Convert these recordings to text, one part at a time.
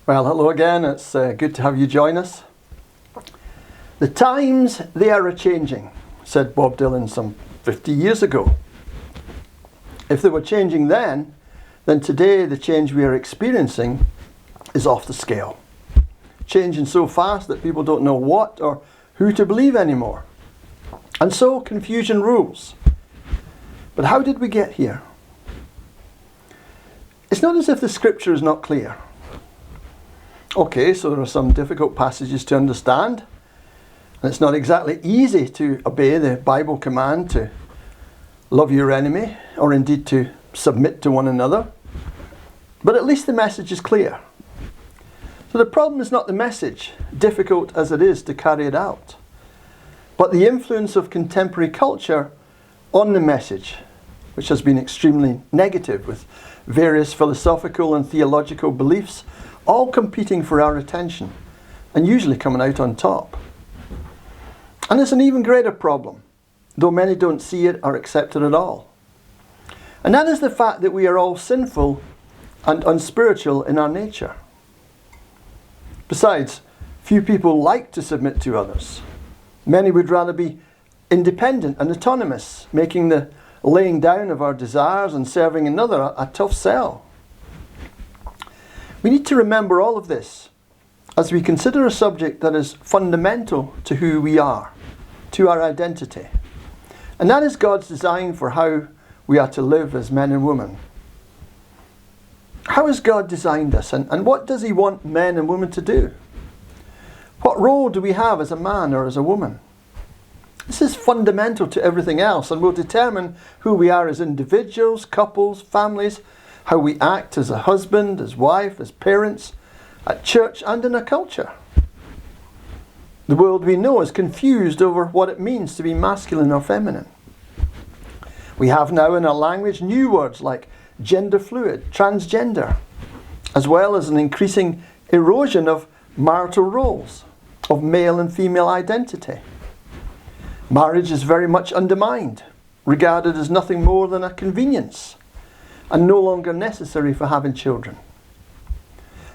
Well, hello again. It's good to have you join us. The times, they are a-changing, said Bob Dylan some 50 years ago. If they were changing then today the change we are experiencing is off the scale. Changing so fast that people don't know what or who to believe anymore. And so confusion rules. But how did we get here? It's not as if the scripture is not clear. Okay, so there are some difficult passages to understand, and it's not exactly easy to obey the Bible command to love your enemy, or indeed to submit to one another. But at least the message is clear. So the problem is not the message, difficult as it is to carry it out, but the influence of contemporary culture on the message, which has been extremely negative, with various philosophical and theological beliefs all competing for our attention and usually coming out on top. And it's an even greater problem, though many don't see it or accept it at all. And that is the fact that we are all sinful and unspiritual in our nature. Besides, few people like to submit to others. Many would rather be independent and autonomous, making the laying down of our desires and serving another a tough sell. We need to remember all of this as we consider a subject that is fundamental to who we are, to our identity. And that is God's design for how we are to live as men and women. How has God designed us, and what does He want men and women to do? What role do we have as a man or as a woman? This is fundamental to everything else and will determine who we are as individuals, couples, families, how we act as a husband, as wife, as parents, at church and in a culture. The world we know is confused over what it means to be masculine or feminine. We have now in our language new words like gender fluid, transgender, as well as an increasing erosion of marital roles, of male and female identity. Marriage is very much undermined, regarded as nothing more than a convenience, and no longer necessary for having children.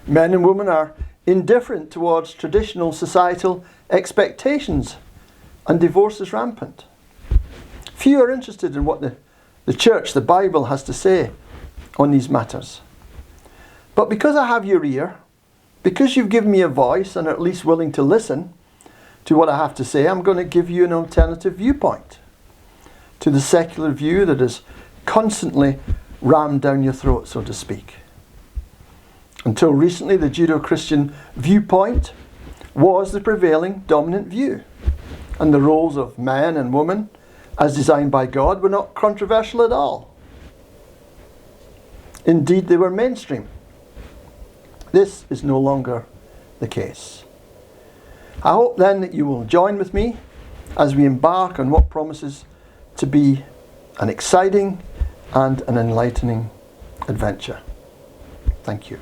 Men and women are indifferent towards traditional societal expectations, and divorce is rampant. Few are interested in what the church, the Bible, has to say on these matters. But because I have your ear, because you've given me a voice and are at least willing to listen to what I have to say, I'm going to give you an alternative viewpoint to the secular view that is constantly rammed down your throat, so to speak. Until recently, the Judeo-Christian viewpoint was the prevailing dominant view, and the roles of man and woman, as designed by God, were not controversial at all. Indeed, they were mainstream. This is no longer the case. I hope then that you will join with me as we embark on what promises to be an exciting and an enlightening adventure. Thank you.